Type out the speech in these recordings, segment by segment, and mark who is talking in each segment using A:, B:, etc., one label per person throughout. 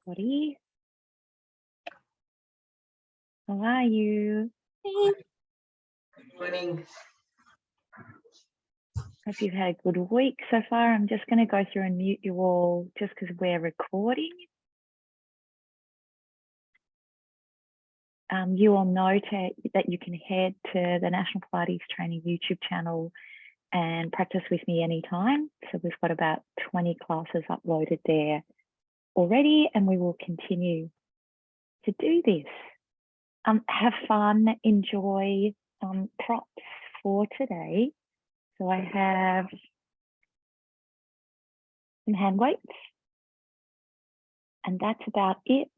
A: everybody. How are you?
B: Good
C: morning.
A: Hope you've had a good week so far. I'm just going to go through and mute you all just because we're recording. You all know that you can head to the National Pilates Training YouTube channel and practice with me anytime. So we've got about 20 classes uploaded there already, and we will continue to do this. Have fun, enjoy. Props for today. So I have some hand weights, and that's about it.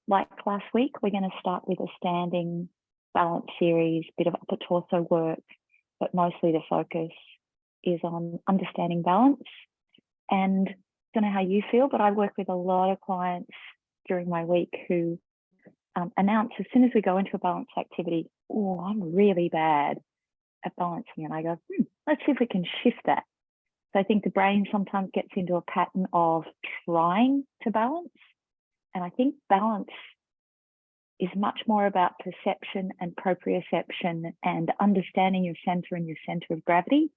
A: Like last week, we're going to start with a standing balance series, bit of upper torso work, but mostly the focus is on understanding balance. And I don't know how you feel, but I work with a lot of clients during my week who announce as soon as we go into a balance activity, oh, I'm really bad at balancing. And I go, let's see if we can shift that. So I think the brain sometimes gets into a pattern of trying to balance. And I think balance is much more about perception and proprioception and understanding your center and your center of gravity,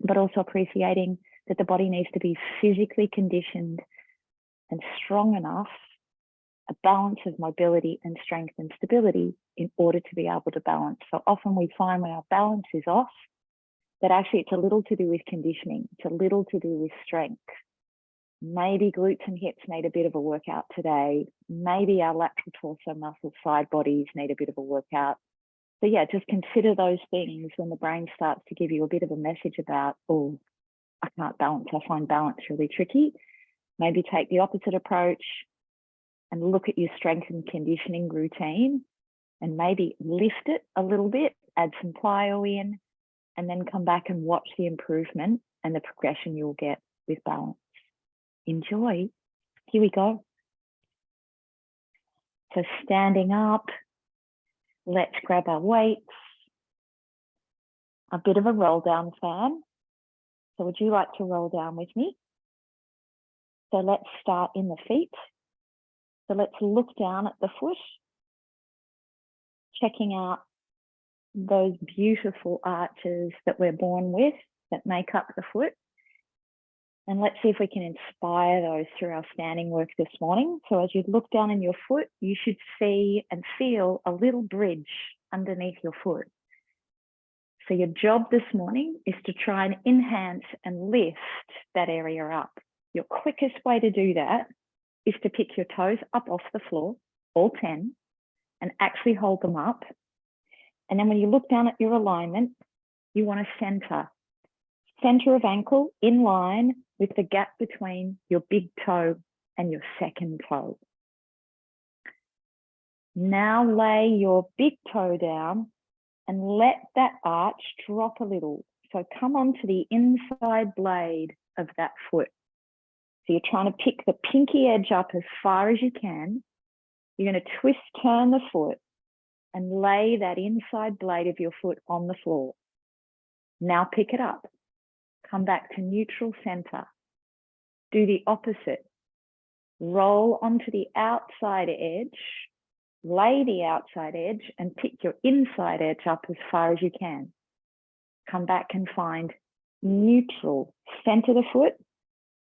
A: but also appreciating that the body needs to be physically conditioned and strong enough, a balance of mobility and strength and stability in order to be able to balance. So often we find when our balance is off, that actually it's a little to do with conditioning, it's a little to do with strength. Maybe glutes and hips need a bit of a workout today. Maybe our lateral torso muscle side bodies need a bit of a workout. So yeah, just consider those things when the brain starts to give you a bit of a message about, oh, I can't balance, I find balance really tricky. Maybe take the opposite approach and look at your strength and conditioning routine and maybe lift it a little bit, add some plyo in, and then come back and watch the improvement and the progression you'll get with balance. Enjoy. Here we go. So standing up, let's grab our weights. A bit of a roll down fan. So would you like to roll down with me? So let's start in the feet. So let's look down at the foot, checking out those beautiful arches that we're born with that make up the foot. And let's see if we can inspire those through our standing work this morning. So as you look down in your foot, you should see and feel a little bridge underneath your foot. So your job this morning is to try and enhance and lift that area up. Your quickest way to do that is to pick your toes up off the floor, all 10, and actually hold them up. And then when you look down at your alignment, you want to center of ankle in line with the gap between your big toe and your second toe. Now lay your big toe down and let that arch drop a little. So come onto the inside blade of that foot. So you're trying to pick the pinky edge up as far as you can. You're going to turn the foot and lay that inside blade of your foot on the floor. Now pick it up. Come back to neutral center. Do the opposite. Roll onto the outside edge, lay the outside edge and pick your inside edge up as far as you can. Come back and find neutral. Center the foot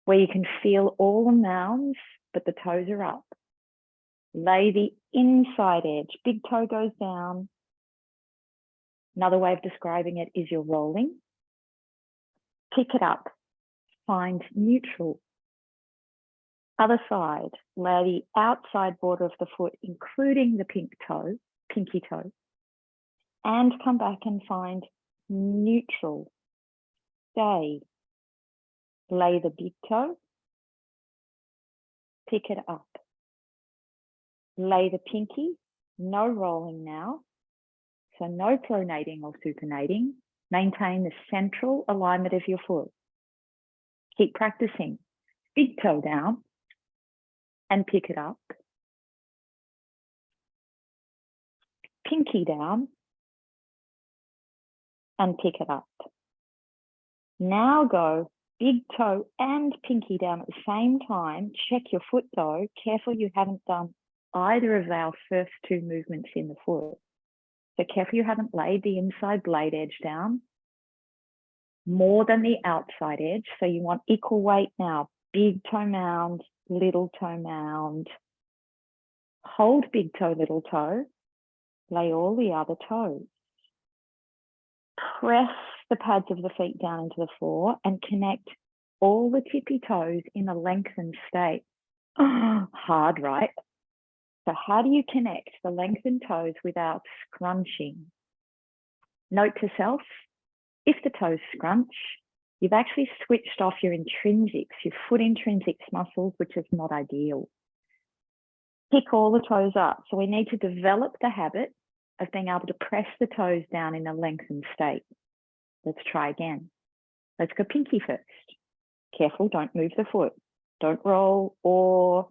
A: where you can feel all the mounds, but the toes are up. Lay the inside edge. Big toe goes down. Another way of describing it is you're rolling. Pick it up. Find neutral. Other side. Lay the outside border of the foot, including the pinky toe, and come back and find neutral. Stay. Lay the big toe. Pick it up. Lay the pinky. No rolling now. So no pronating or supinating. Maintain the central alignment of your foot. Keep practicing. Big toe down and pick it up. Pinky down and pick it up. Now go big toe and pinky down at the same time. Check your foot though. Careful you haven't done either of our first two movements in the foot. So careful you haven't laid the inside blade edge down more than the outside edge. So you want equal weight now. Big toe mound, little toe mound. Hold big toe, little toe. Lay all the other toes. Press the pads of the feet down into the floor and connect all the tippy toes in a lengthened state. Hard, right? So how do you connect the lengthened toes without scrunching? Note to self, if the toes scrunch, you've actually switched off your intrinsics, your foot intrinsics muscles, which is not ideal. Pick all the toes up. So we need to develop the habit of being able to press the toes down in a lengthened state. Let's try again. Let's go pinky first. Careful, don't move the foot. Don't roll or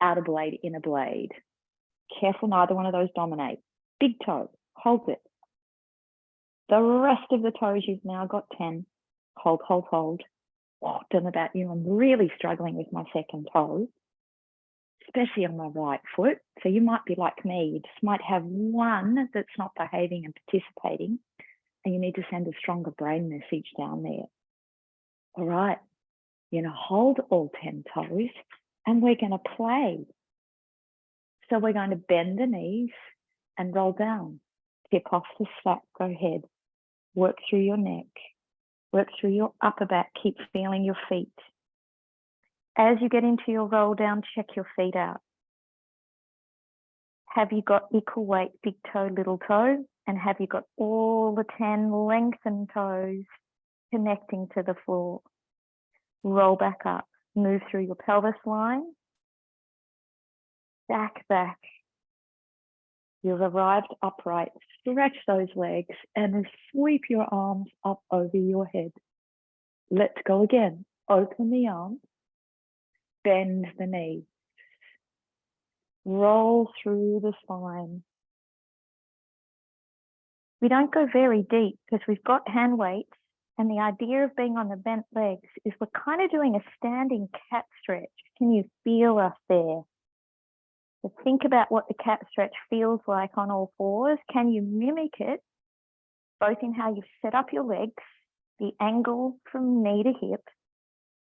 A: outer blade, inner blade. Careful, neither one of those dominate. Big toe, hold it. The rest of the toes, you've now got 10. Hold, hold, hold. Oh, don't know about you, I'm really struggling with my second toe, especially on my right foot. So you might be like me, you just might have one that's not behaving and participating, and you need to send a stronger brain message down there. All right, you're gonna hold all 10 toes and we're gonna play. So we're going to bend the knees and roll down. Tip off the slack, go ahead. Work through your neck, work through your upper back, keep feeling your feet. As you get into your roll down, check your feet out. Have you got equal weight, big toe, little toe? And have you got all the 10 lengthened toes connecting to the floor? Roll back up, move through your pelvis line, back. You've arrived upright. Stretch those legs and sweep your arms up over your head. Let's go again. Open the arms, bend the knees, roll through the spine. We don't go very deep because we've got hand weights, and the idea of being on the bent legs is we're kind of doing a standing cat stretch. Can you feel us there? So think about what the cat stretch feels like on all fours. Can you mimic it, both in how you set up your legs, the angle from knee to hip,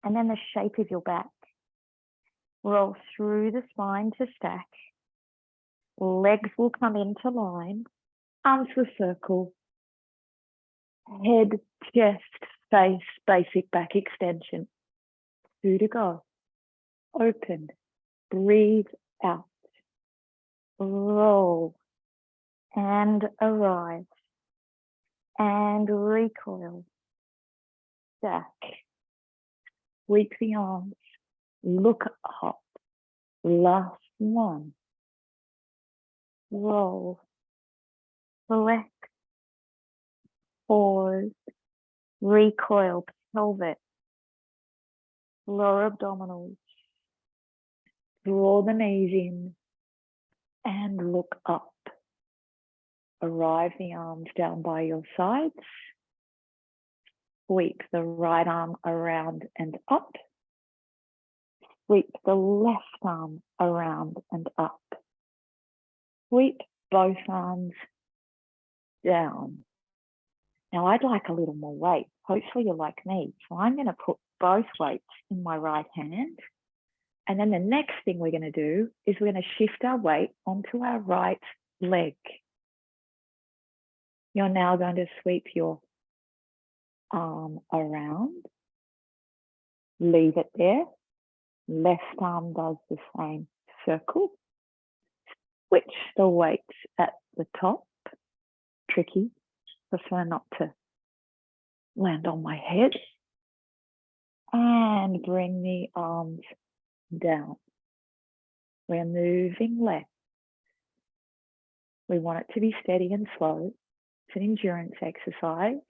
A: and then the shape of your back? Roll through the spine to stack. Legs will come into line. Arms will circle. Head, chest, face, basic back extension. 2 to go. Open. Breathe out. Roll. And arrive. And recoil. Stack. Sweep the arms. Look up. Last one. Roll. Flex. Pause. Recoil. Pelvic. Lower abdominals. Draw the knees in and look up. Arrive the arms down by your sides. Sweep the right arm around and up. Sweep the left arm around and up. Sweep both arms down. Now I'd like a little more weight. Hopefully you're like me. So I'm going to put both weights in my right hand. And then the next thing we're going to do is we're going to shift our weight onto our right leg. You're now going to sweep your arm around. Leave it there. Left arm does the same circle. Switch the weights at the top. Tricky. Prefer not to land on my head. And bring the arms down. We're moving left. We want it to be steady and slow. It's an endurance exercise.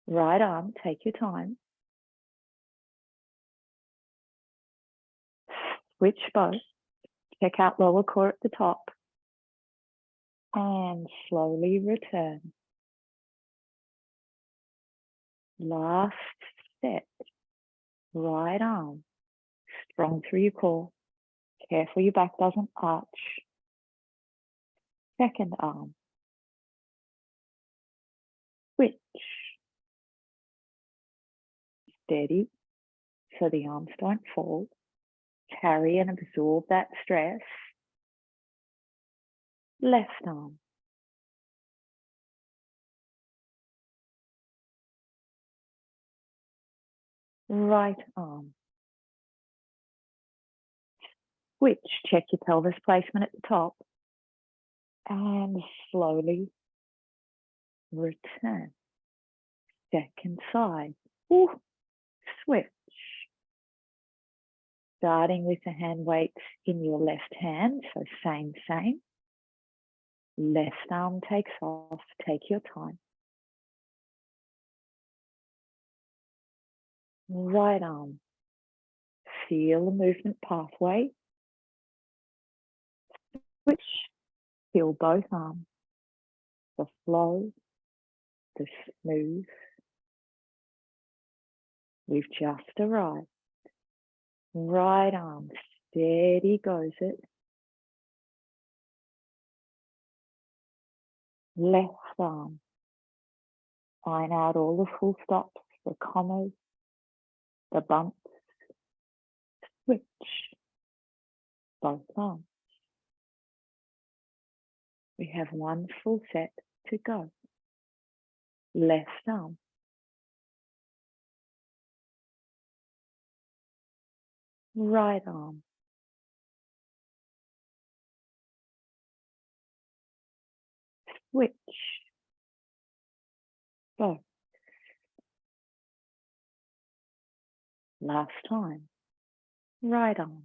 A: Right arm, take your time. Switch both. Check out lower core at the top. And slowly return. Last set. Right arm. Strong through your core. Careful your back doesn't arch. Second arm. Switch. Steady so the arms don't fall. Carry and absorb that stress. Left arm. Right arm. Switch. Check your pelvis placement at the top. And slowly return. Second side. Ooh. Switch. Starting with the hand weights in your left hand, so same. Left arm takes off, take your time. Right arm, feel the movement pathway. Switch, feel both arms, the flow, the smooth. We've just arrived. Right arm, steady goes it. Left arm, iron out all the full stops, the commas, the bumps. Switch, both arms. We have one full set to go. Left arm. Right arm. Switch. Both. Last time. Right arm.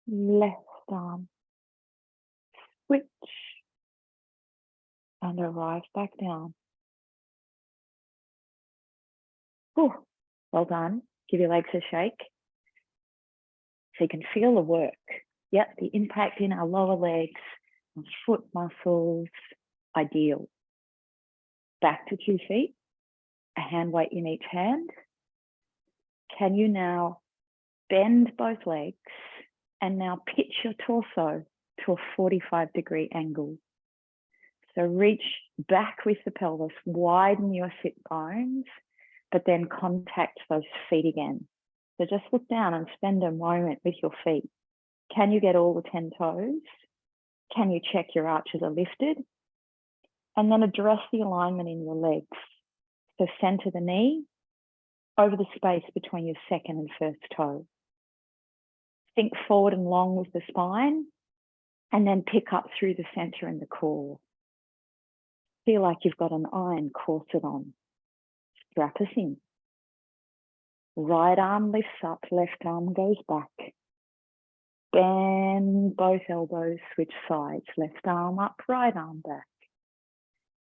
A: Left arm. Switch. And arrive back down. Whew. Well done. Give your legs a shake. So you can feel the work. Yep, the impact in our lower legs, and foot muscles, ideal. Back to 2 feet, a hand weight in each hand. Can you now bend both legs and now pitch your torso to a 45-degree angle? So reach back with the pelvis, widen your sit bones, but then contact those feet again. So just look down and spend a moment with your feet. Can you get all the 10 toes? Can you check your arches are lifted? And then address the alignment in your legs. So center the knee over the space between your second and first toe. Think forward and long with the spine, and then pick up through the center and the core. Feel like you've got an iron corset on. Strap us in. Right arm lifts up, left arm goes back. Bend both elbows, switch sides. Left arm up, right arm back.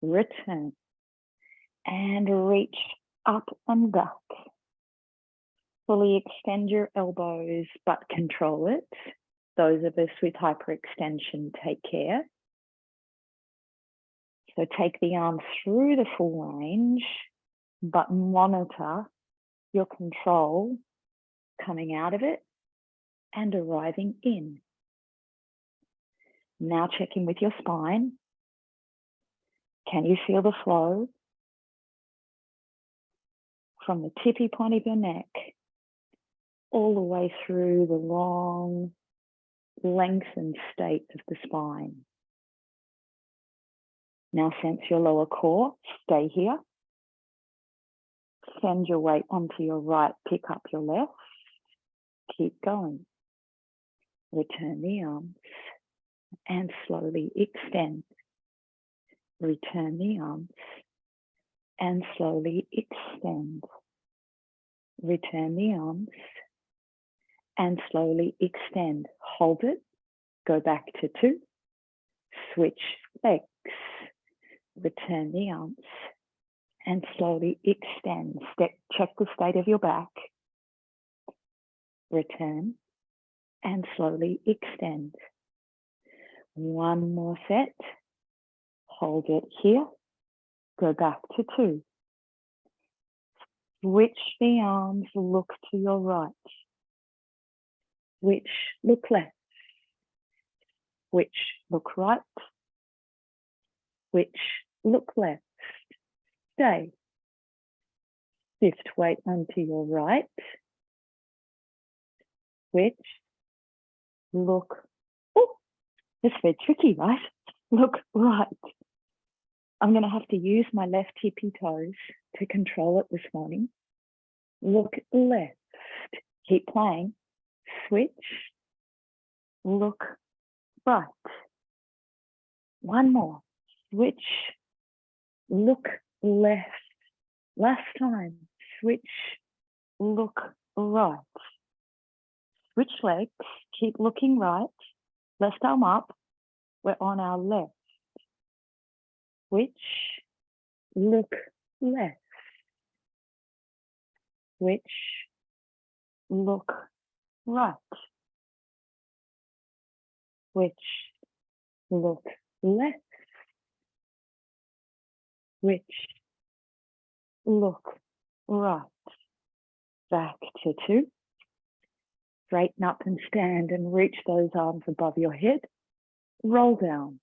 A: Return. And reach up and back. Fully extend your elbows, but control it. Those of us with hyperextension, take care. So take the arm through the full range, but monitor your control coming out of it and arriving in. Now check in with your spine. Can you feel the flow from the tippy point of your neck all the way through the long, lengthened state of the spine? Now sense your lower core. Stay here. Send your weight onto your right, pick up your left. Keep going. Return the arms and slowly extend. Return the arms and slowly extend. Return the arms and slowly extend. Hold it. Go back to 2. Switch legs. Return the arms and slowly extend. Check the state of your back. Return and slowly extend. One more set. Hold it here. Go back to 2. Switch the arms, look to your right. Switch, look left. Switch, look right. Switch, look left. Stay. Shift weight onto your right. Switch, look. Oh, it's very tricky, right? Look right. I'm going to have to use my left tippy toes to control it this morning. Look left. Keep playing. Switch. Look right. One more. Switch. Look left. Last time. Switch. Look right. Switch legs. Keep looking right. Left arm up. We're on our left. Switch. Look left. Switch. Look right. Switch. Look left. Switch. Look right. Back to 2. Straighten up and stand and reach those arms above your head. Roll down.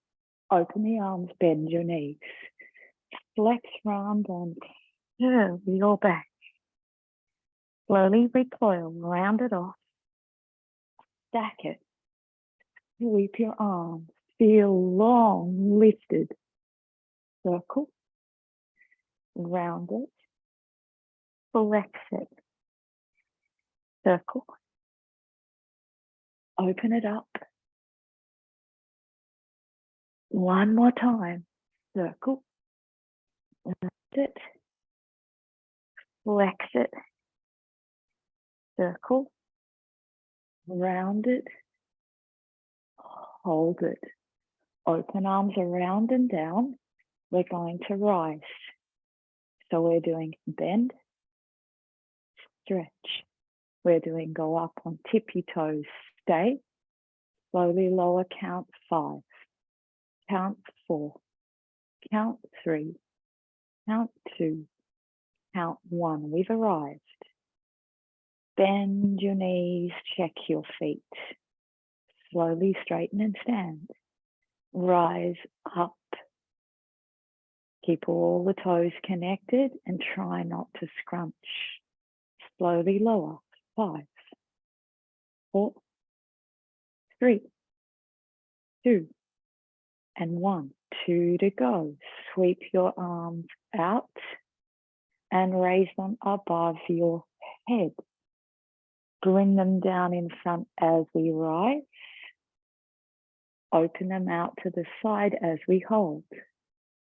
A: Open the arms, bend your knees. Flex round and curve your back. Slowly recoil, round it off. Stack it. Sweep your arms. Feel long, lifted. Circle. Round it. Flex it. Circle. Open it up. One more time. Circle. Round it. Flex it. Circle. Round it. Hold it. Open arms around and down. We're going to rise. So we're doing bend, stretch. We're doing go up on tippy toes, stay. Slowly lower, count 5. Count 4. Count 3. Count 2. Count 1. We've arrived. Bend your knees, check your feet. Slowly straighten and stand. Rise up. Keep all the toes connected and try not to scrunch. Slowly lower. 5, 4, 3, 2, and 1. 2 to go. Sweep your arms out and raise them above your head. Bring them down in front as we rise. Open them out to the side as we hold.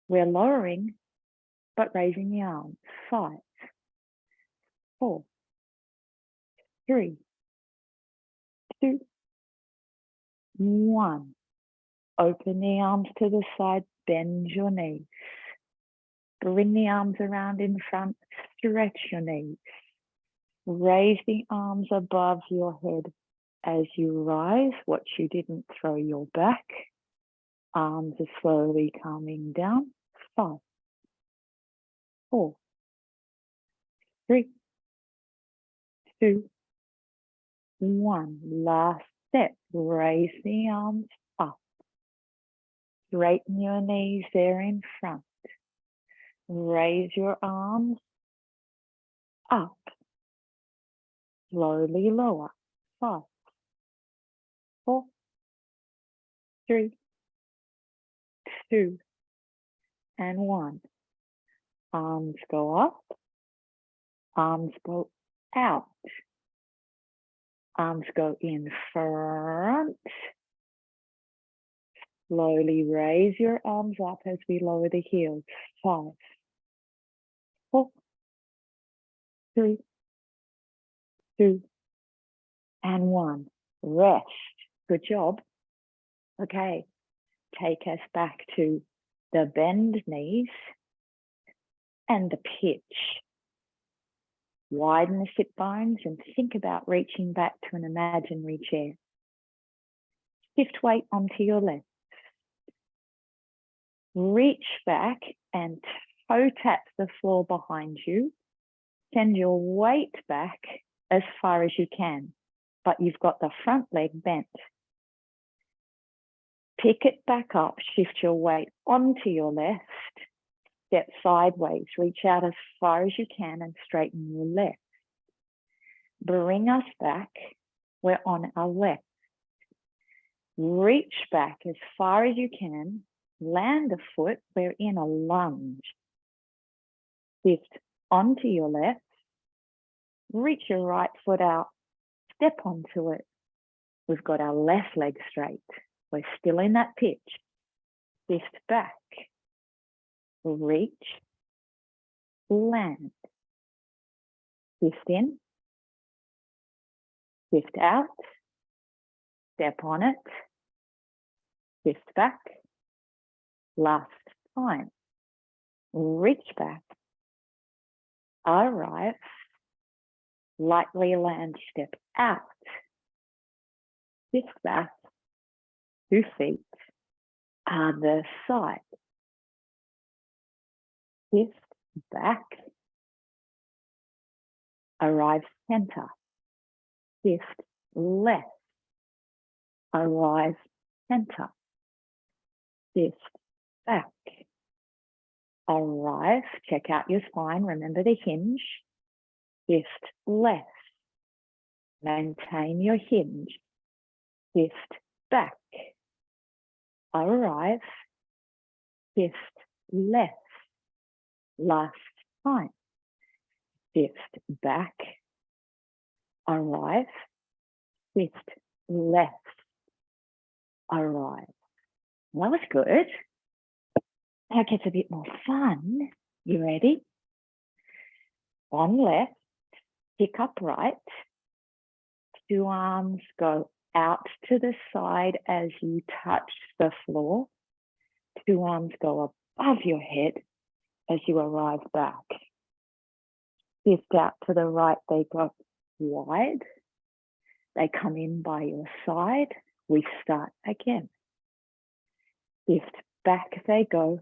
A: We're lowering, but raising the arms. 5, 4, 3, 2, 1. Open the arms to the side, bend your knees. Bring the arms around in front, stretch your knees. Raise the arms above your head as you rise. Watch you didn't throw your back. Arms are slowly coming down. 5, 4, 3, 2, 1. Last step. Raise the arms up. Straighten your knees there in front. Raise your arms up. Slowly lower. 5, 4, 3, 2, and 1. Arms go up. Arms go out. Arms go in front. Slowly raise your arms up as we lower the heels. 5, 4, 3, 2, and 1. Rest. Good job. Okay. Take us back to the bend knees and the pitch. Widen the sit bones and think about reaching back to an imaginary chair. Shift weight onto your left. Reach back and toe tap the floor behind you. Send your weight back as far as you can, but you've got the front leg bent. Pick it back up, shift your weight onto your left, step sideways, reach out as far as you can and straighten your left. Bring us back, we're on our left. Reach back as far as you can, land a foot, we're in a lunge. Shift onto your left, reach your right foot out, step onto it. We've got our left leg straight. We're still in that pitch. Shift back, reach, land. Shift in, shift out, step on it, shift back. Last time. Reach back, arrive, lightly land, step out, shift back, 2 feet, other side, shift back, arrive center, shift left, arrive center, shift back, arrive, check out your spine, remember the hinge, shift left, maintain your hinge, shift back, arrive, shift left, last time, shift back, arrive, shift left, arrive. That was good. Now it gets a bit more fun. You ready? On left, pick up right, 2 arms go out to the side as you touch the floor. 2 arms go above your head as you arrive back. Shift out to the right, they go wide. They come in by your side. We start again. Shift back, they go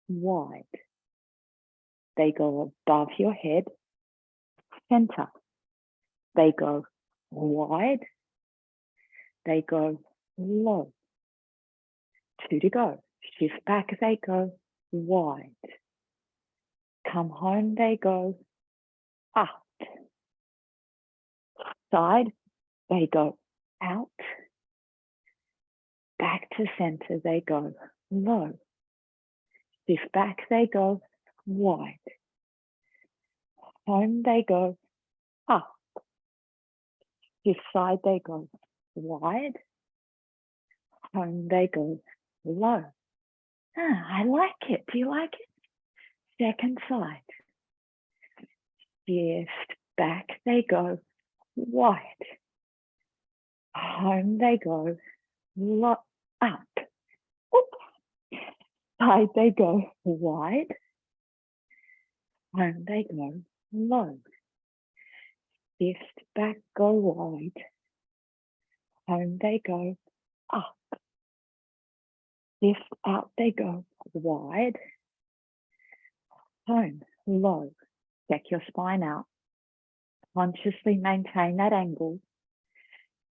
A: wide. They go above your head, center. They go wide. They go low. 2 to go. Shift back, they go wide. Come home, they go up. Side, they go out. Back to center, they go low. Shift back, they go wide. Home, they go up. Shift side, they go wide. Home, they go low. I like it. Do you like it? Second side. Shift back, they go wide. Home, they go low, up. Oops. Side, they go wide. Home, they go low. Shift back, go wide. Home, they go up. Shift out, they go wide. Home, low. Check your spine out. Consciously maintain that angle.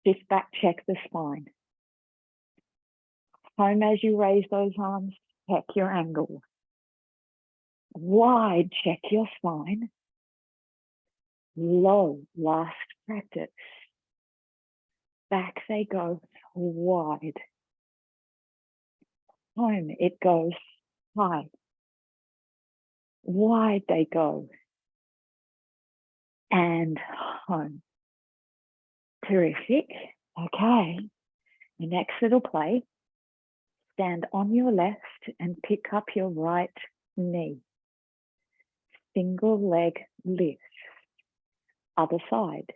A: Shift back, check the spine. Home as you raise those arms, check your angle. Wide, check your spine. Low, last practice. Back they go wide. Home, it goes high. Wide they go. And home. Terrific. Okay. The next little play. Stand on your left and pick up your right knee. Single leg lift. Other side.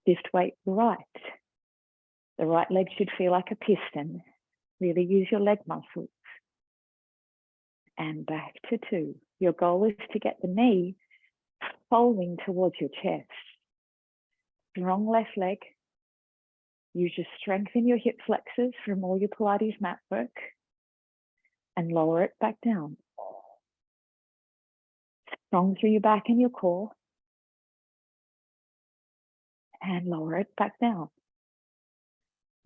A: Shift weight right. The right leg should feel like a piston. Really use your leg muscles. And back to 2. Your goal is to get the knee folding towards your chest. Strong left leg. Use your strength in your hip flexors from all your Pilates mat work. and lower it back down. Strong through your back and your core, and lower it back down.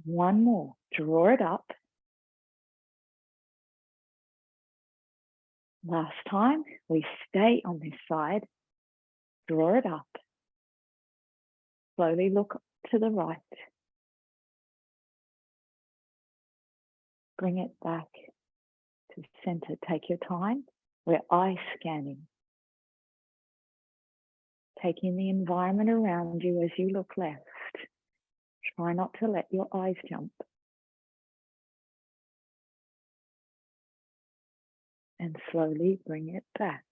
A: One more, draw it up. Last time, we stay on this side, draw it up. Slowly look to the right. Bring it back to center. Take your time. We're eye scanning. Taking the environment around you as you look left. Try not to let your eyes jump. And slowly bring it back.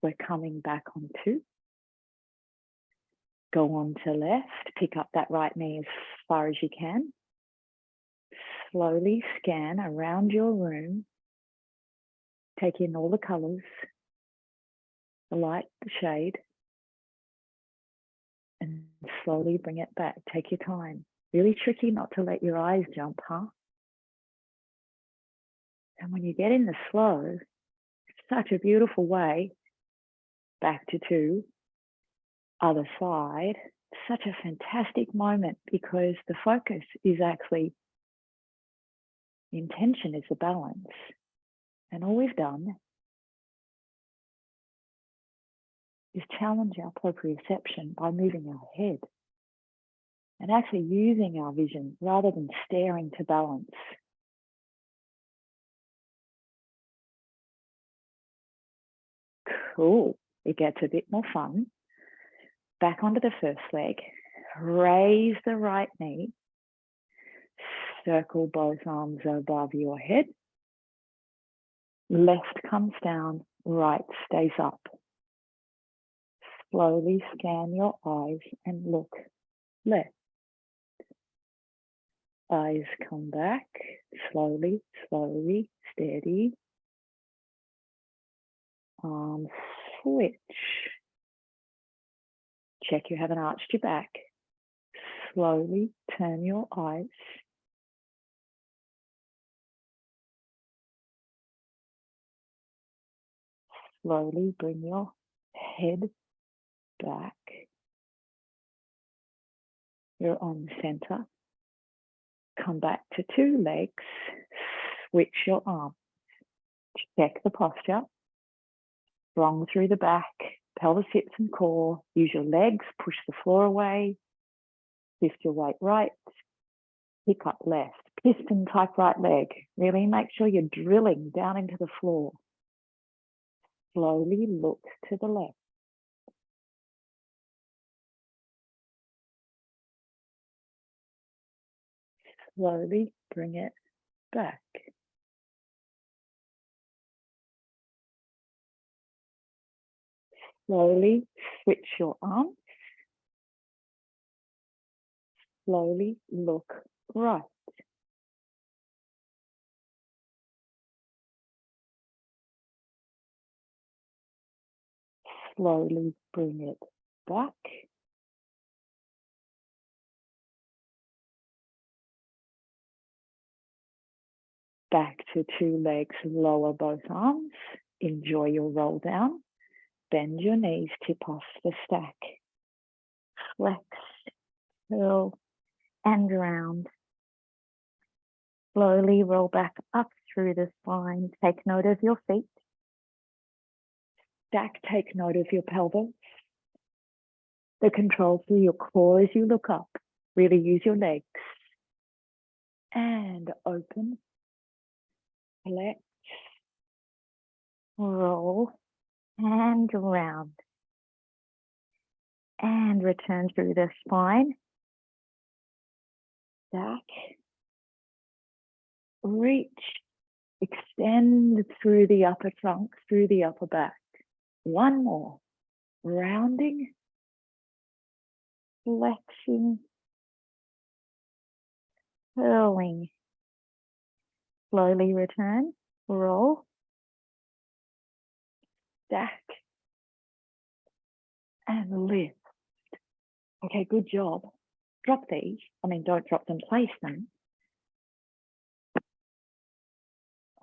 A: We're coming back on two. Go on to left. Pick up that right knee as far as you can. Slowly scan around your room. Take in all the colors, the light, the shade, and slowly bring it back. Take your time. Really tricky not to let your eyes jump, huh? And when you get in the flow, it's such a beautiful way. Back to two, other side. Such a fantastic moment because the focus is actually, the intention is the balance. And all we've done is challenge our proprioception by moving our head and actually using our vision rather than staring to balance. Cool. It gets a bit more fun. Back onto the first leg. Raise the right knee. Circle both arms above your head. Left comes down, right stays up. Slowly scan your eyes and look left. Eyes come back, slowly, slowly, steady. Arms switch. Check you haven't arched your back. Slowly turn your eyes. Slowly bring your head back. You're on center. Come back to two legs. Switch your arms. Check the posture. Strong through the back, pelvis, hips and core. Use your legs, push the floor away. Lift your weight right. Pick up left. Piston type right leg. Really make sure you're drilling down into the floor. Slowly look to the left. Slowly bring it back. Slowly switch your arms. Slowly look right. Slowly bring it back. Back to two legs, lower both arms. Enjoy your roll down. Bend your knees, tip off the stack. Flex, curl, and round. Slowly roll back up through the spine. Take note of your feet. Stack, take note of your pelvis. The control through your core as you look up. Really use your legs. And open. Flex. Roll. And round. And return through the spine. Stack. Reach. Extend through the upper trunk, through the upper back. One more. Rounding. Flexing. Curling. Slowly return. Roll. Stack. And lift. Okay, good job. Drop these. Don't drop them, place them.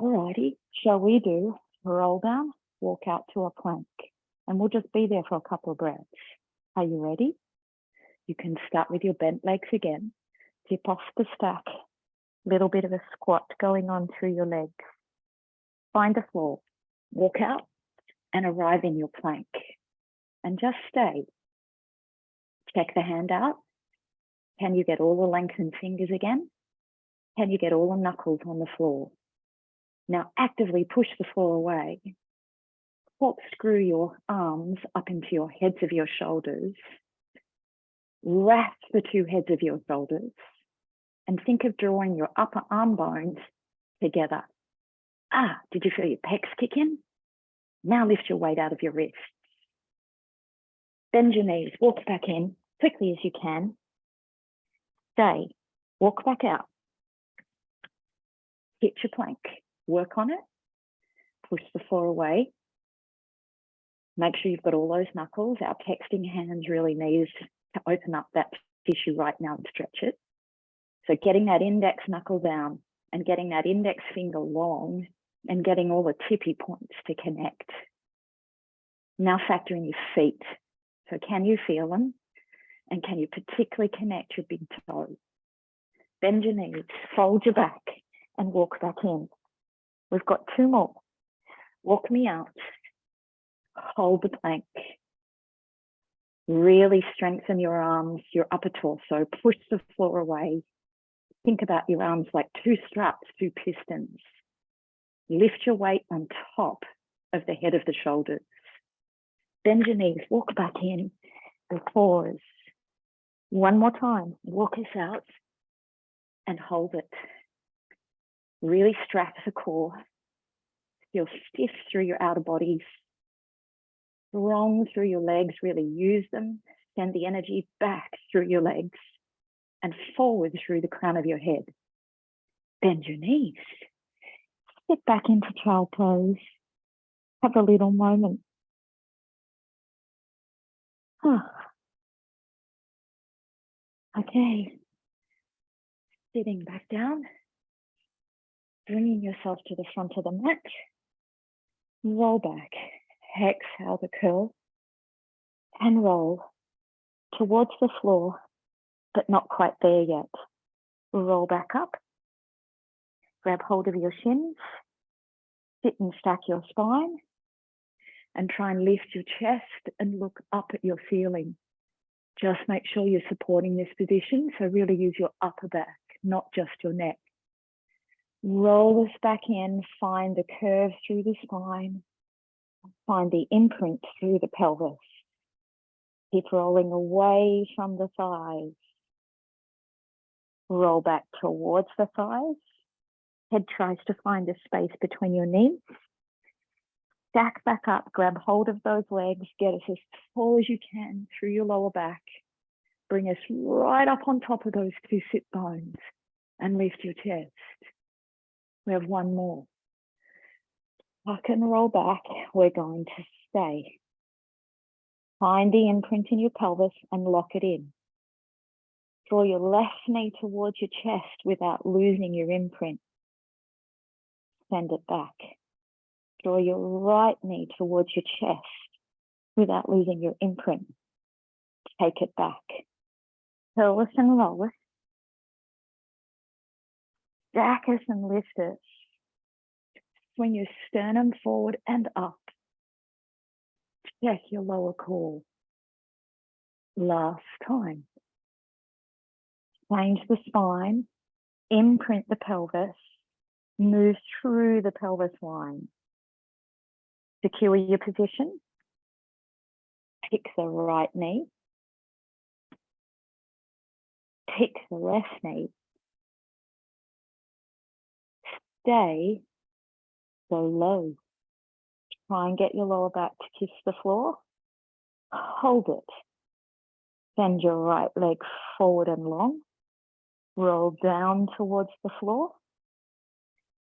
A: Alrighty, shall we do roll down, walk out to a plank, and we'll just be there for a couple of breaths. Are you ready? You can start with your bent legs again. Tip off the stack. Little bit of a squat going on through your legs. Find the floor, walk out and arrive in your plank. And just stay. Check the hand out. Can you get all the lengthened fingers again? Can you get all the knuckles on the floor? Now actively push the floor away. Corkscrew your arms up into your heads of your shoulders. Wrap the two heads of your shoulders and think of drawing your upper arm bones together. Did you feel your pecs kick in? Now lift your weight out of your wrists. Bend your knees, walk back in quickly as you can. Stay, walk back out. Hit your plank, work on it, push the floor away. Make sure you've got all those knuckles. Our texting hands really needs to open up that tissue right now and stretch it. So getting that index knuckle down and getting that index finger long and getting all the tippy points to connect. Now factor in your feet. So can you feel them? And can you particularly connect your big toe? Bend your knees, fold your back and walk back in. We've got two more. Walk me out. Hold the plank. Really strengthen your arms, your upper torso. Push the floor away. Think about your arms like two straps, two pistons. Lift your weight on top of the head of the shoulders. Bend your knees, walk back in, and pause. One more time, walk us out and hold it. Really strap the core. Feel stiff through your outer bodies. Strong through your legs, really use them. Send the energy back through your legs and forward through the crown of your head. Bend your knees. Sit back into child pose. Have a little moment. Okay. Sitting back down. Bringing yourself to the front of the mat. Roll back. Exhale the curl. And roll towards the floor, but not quite there yet. Roll back up. Grab hold of your shins. Sit and stack your spine. And try and lift your chest and look up at your ceiling. Just make sure you're supporting this position. So really use your upper back, not just your neck. Roll this back in, find the curve through the spine. Find the imprint through the pelvis. Keep rolling away from the thighs. Roll back towards the thighs. Head tries to find a space between your knees. Stack back up, grab hold of those legs, get us as tall as you can through your lower back. Bring us right up on top of those two sit bones and lift your chest. We have one more. Tuck and roll back. We're going to stay. Find the imprint in your pelvis and lock it in. Draw your left knee towards your chest without losing your imprint. Send it back. Draw your right knee towards your chest without losing your imprint. Take it back. Curl us and roll us. Stack us and lift us. Swing your sternum forward and up. Check your lower core. Last time. Change the spine. Imprint the pelvis. Move through the pelvis line. Secure your position. Pick the right knee. Pick the left knee. Stay. Go low. Try and get your lower back to kiss the floor. Hold it. Bend your right leg forward and long. Roll down towards the floor.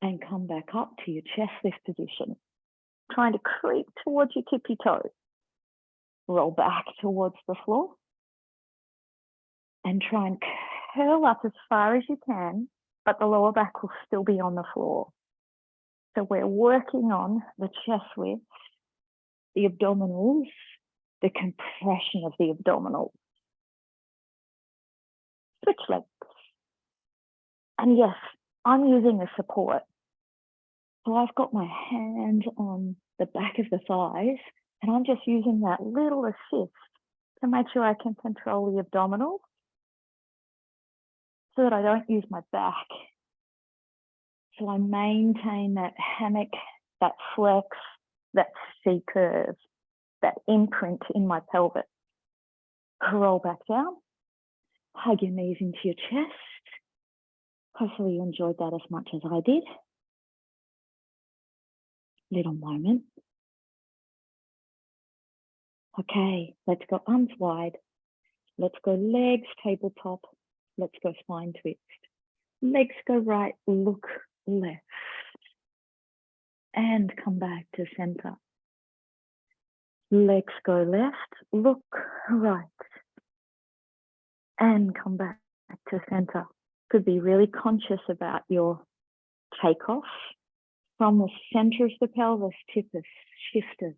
A: And come back up to your chest lift position. Trying to creep towards your tippy toe. Roll back towards the floor. And try and curl up as far as you can, but the lower back will still be on the floor. So we're working on the chest lift, the abdominals, the compression of the abdominals. Switch legs. And yes, I'm using a support. So I've got my hands on the back of the thighs, and I'm just using that little assist to make sure I can control the abdominals so that I don't use my back. So I maintain that hammock, that flex, that C curve, that imprint in my pelvis. Roll back down, hug your knees into your chest. Hopefully you enjoyed that as much as I did. Little moment. Okay, let's go arms wide. Let's go legs tabletop. Let's go spine twist. Legs go right, look left. And come back to center. Legs go left, look right. And come back to center. Could be really conscious about your takeoff from the center of the pelvis, tippers, shifters.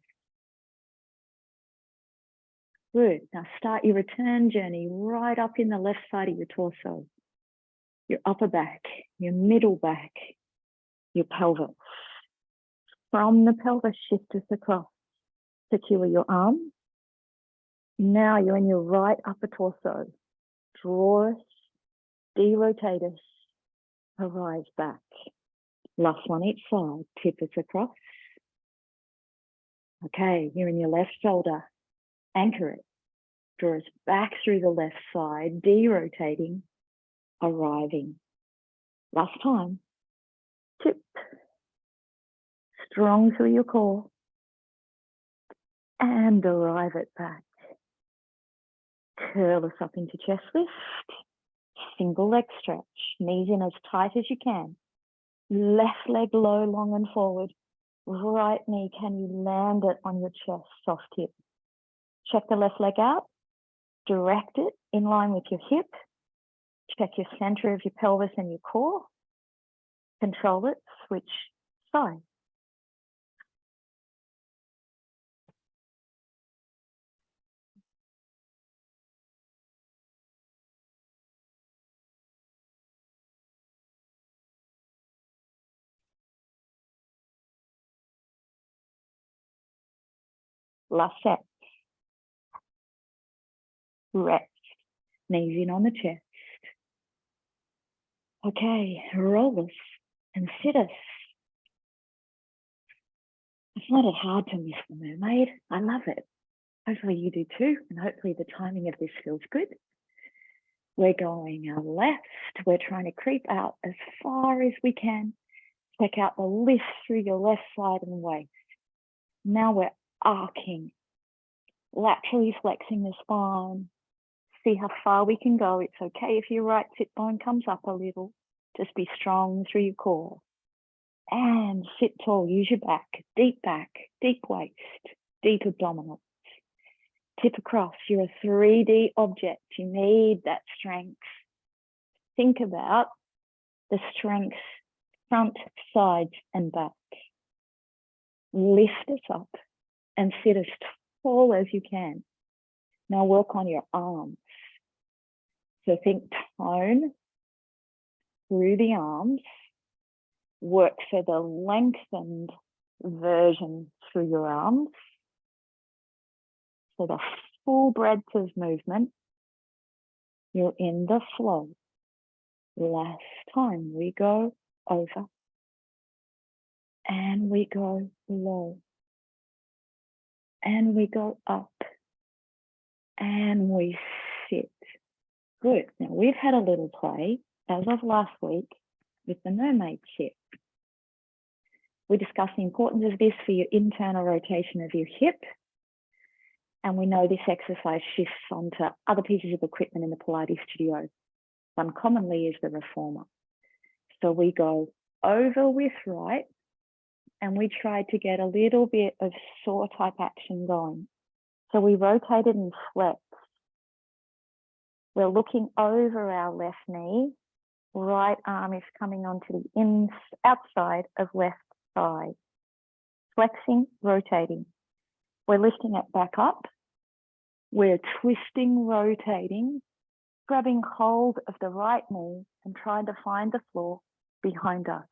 A: Good. Now start your return journey right up in the left side of your torso, your upper back, your middle back, your pelvis. From the pelvis, shift us across. Secure your arms. Now you're in your right upper torso. Draw us, derotate us, arise back. Last one each side, tip us across. Okay, you're in your left shoulder. Anchor it. Draw us back through the left side, derotating, arriving. Last time. Tip. Strong through your core. And arrive it back. Curl us up into chest lift. Single leg stretch. Knees in as tight as you can. Left leg low, long and forward. Right knee, can you land it on your chest, soft hip? Check the left leg out. Direct it in line with your hip. Check your center of your pelvis and your core. Control it. Switch side. Last set. Rest. Knees in on the chest. Okay, roll us and sit us. I find it hard to miss the mermaid. I love it. Hopefully you do too, and hopefully the timing of this feels good. We're going left. We're trying to creep out as far as we can. Check out the lift through your left side and waist. Now we're arcing, laterally flexing the spine. See how far we can go. It's okay if your right sit bone comes up a little. Just be strong through your core. And sit tall. Use your back, deep waist, deep abdominals. Tip across. You're a 3D object. You need that strength. Think about the strength, front, sides, and back. Lift us up and sit as tall as you can. Now work on your arms. So think tone through the arms. Work for the lengthened version through your arms. So the full breadth of movement. You're in the flow. Last time we go over. And we go low. And we go up. And we sit. Good. Now we've had a little play as of last week with the mermaid sit. We discussed the importance of this for your internal rotation of your hip. And we know this exercise shifts onto other pieces of equipment in the Pilates studio. One commonly is the reformer. So we go over with right, and we try to get a little bit of saw type action going. So we rotate it and flex. We're looking over our left knee. Right arm is coming onto the outside of left side. Flexing, rotating. We're lifting it back up. We're twisting, rotating, grabbing hold of the right knee and trying to find the floor behind us.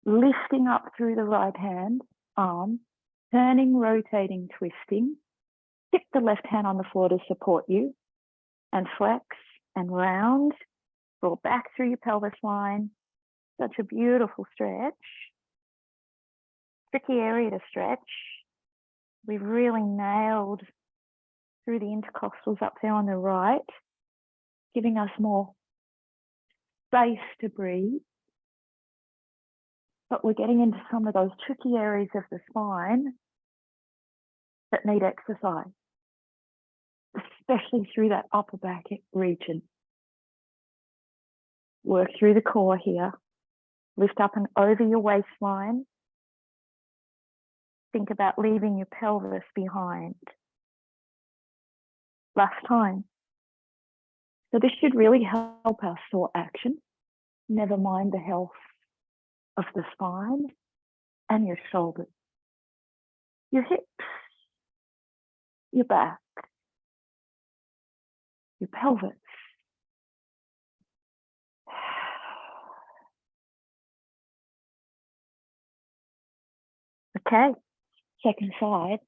A: Lifting up through the right hand, arm, turning, rotating, twisting. Tip the left hand on the floor to support you and flex and round. Draw back through your pelvis line. Such a beautiful stretch. Tricky area to stretch. We've really nailed through the intercostals up there on the right, giving us more space to breathe. But we're getting into some of those tricky areas of the spine that need exercise, especially through that upper back region. Work through the core here. Lift up and over your waistline. Think about leaving your pelvis behind. Last time. So this should really help our sore action. Never mind the health of the spine and your shoulders, your hips, your back, your pelvis. Okay, second side.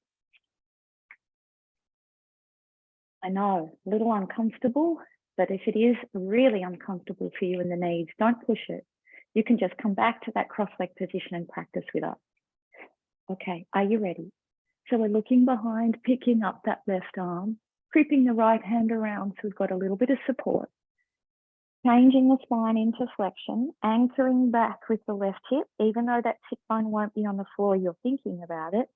A: I know, a little uncomfortable, but if it is really uncomfortable for you in the knees, don't push it. You can just come back to that cross-leg position and practice with us. Okay, are you ready? So we're looking behind, picking up that left arm, creeping the right hand around so we've got a little bit of support. Changing the spine into flexion, anchoring back with the left hip, even though that sit bone won't be on the floor, you're thinking about it.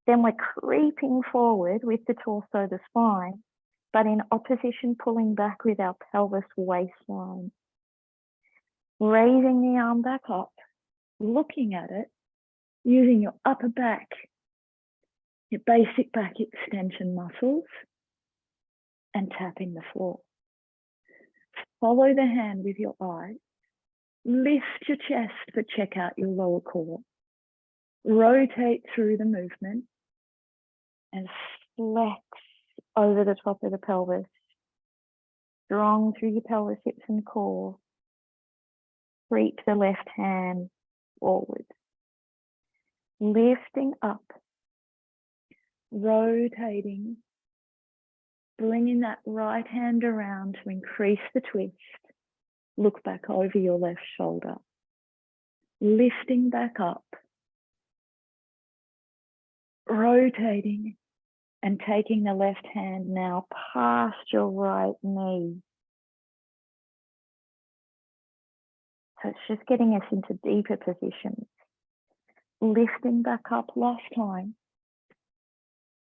A: Then we're creeping forward with the torso, the spine, but in opposition, pulling back with our pelvis waistline. Raising the arm back up, looking at it, using your upper back, your basic back extension muscles, and tapping the floor. Follow the hand with your eyes. Lift your chest, but check out your lower core. Rotate through the movement and flex over the top of the pelvis. Strong through your pelvis, hips and core. Creep the left hand forward. Lifting up. Rotating. Bringing that right hand around to increase the twist. Look back over your left shoulder. Lifting back up. Rotating and taking the left hand now past your right knee. So it's just getting us into deeper positions. Lifting back up last time.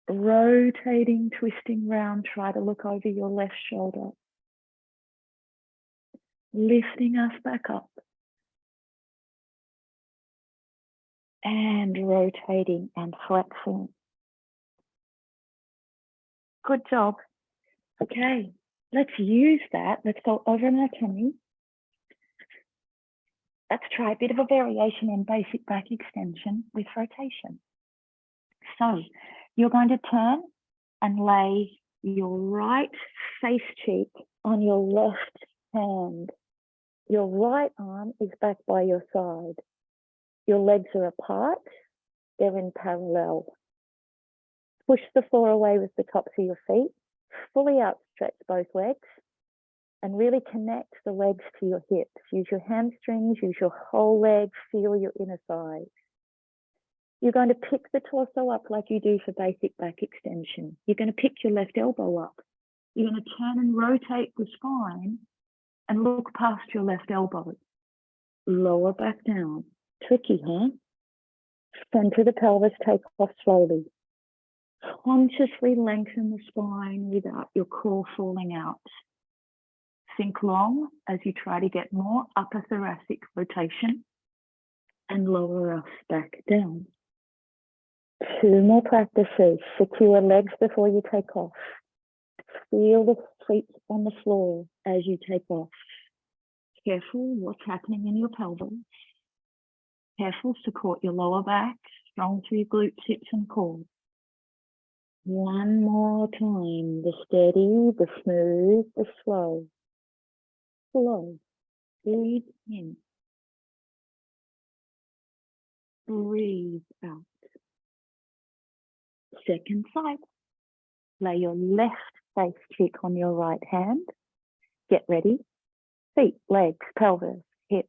A: Rotating, twisting round, try to look over your left shoulder. Lifting us back up. And rotating and flexing. Good job. Okay, let's use that. Let's go over my tummy. Let's try a bit of a variation in basic back extension with rotation. So you're going to turn and lay your right face cheek on your left hand. Your right arm is back by your side. Your legs are apart. They're in parallel. Push the floor away with the tops of your feet. Fully outstretch both legs and really connect the legs to your hips. Use your hamstrings, use your whole leg, feel your inner thighs. You're going to pick the torso up like you do for basic back extension. You're going to pick your left elbow up. You're going to turn and rotate the spine and look past your left elbow. Lower back down. Tricky, huh? Center the pelvis, take off slowly. Consciously lengthen the spine without your core falling out. Think long as you try to get more upper thoracic rotation and lower us back down. 2 more practices. Secure legs before you take off. Feel the feet on the floor as you take off. Careful what's happening in your pelvis. Careful, support your lower back, strong through your glutes, hips and core. One more time, the steady, the smooth, the slow. Slow, breathe in. Breathe out. Second side. Lay your left face cheek on your right hand. Get ready. Feet, legs, pelvis, hips,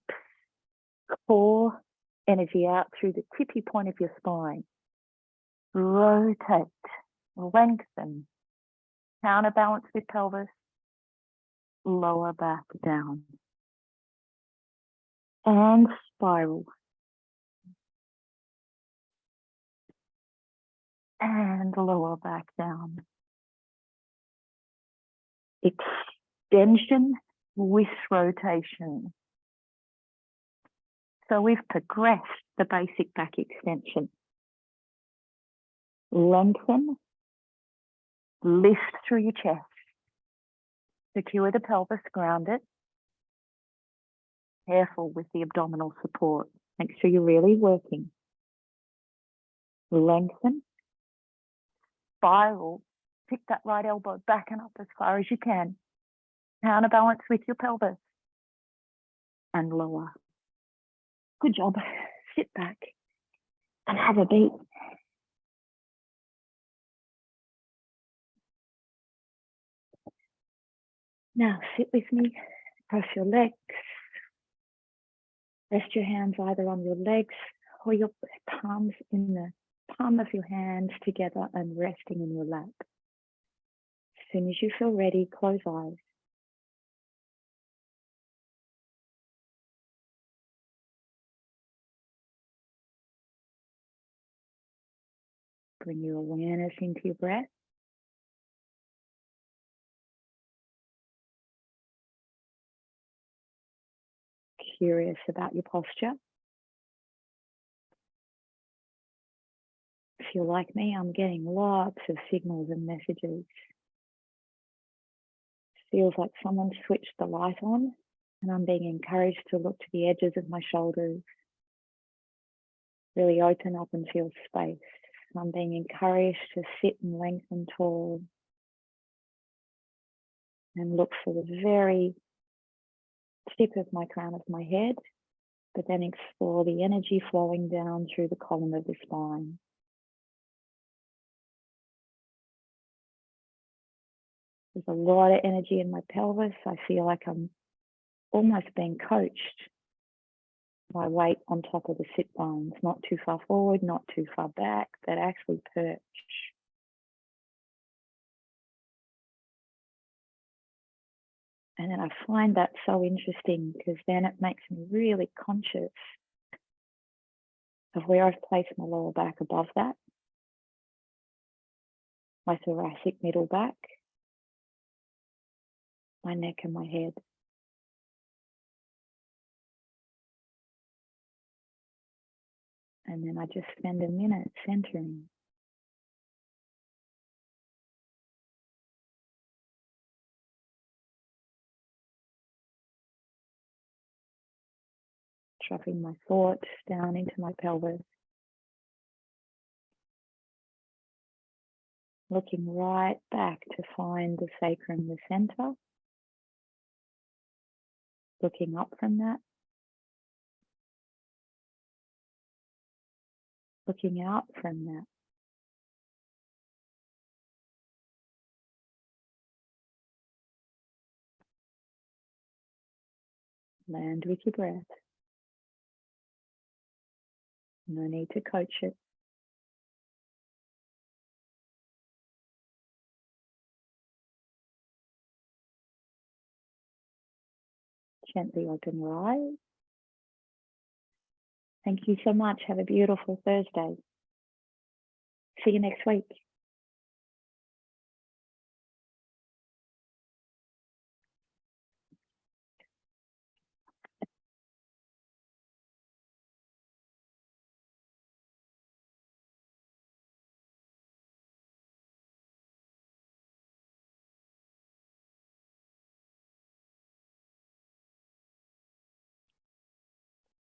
A: core, energy out through the tippy point of your spine. Rotate, lengthen, counterbalance with pelvis, lower back down. And spiral. And lower back down. Extension with rotation. So we've progressed the basic back extension. Lengthen, lift through your chest. Secure the pelvis, ground it. Careful with the abdominal support. Make sure you're really working. Lengthen, spiral, pick that right elbow back and up as far as you can. Counterbalance with your pelvis and lower. Good job. Sit back and have a beat. Now sit with me, cross your legs. Rest your hands either on your legs or your palms in the palm of your hands together and resting in your lap. As soon as you feel ready, close eyes. Bring your awareness into your breath. Curious about your posture. If you're like me, I'm getting lots of signals and messages. Feels like someone switched the light on and I'm being encouraged to look to the edges of my shoulders. Really open up and feel space. I'm being encouraged to sit and lengthen tall and look for the very tip of my crown of my head, but then explore the energy flowing down through the column of the spine. There's a lot of energy in my pelvis. I feel like I'm almost being coached by weight on top of the sit bones, not too far forward, not too far back, but actually perch. And then I find that so interesting because then it makes me really conscious of where I've placed my lower back above that, my thoracic middle back, my neck and my head. And then I just spend a minute centering. Dropping my thoughts down into my pelvis. Looking right back to find the sacrum, the center. Looking up from that. Looking out from that. Land with your breath. No need to coach it. Gently open your eyes. Thank you so much. Have a beautiful Thursday. See you next week.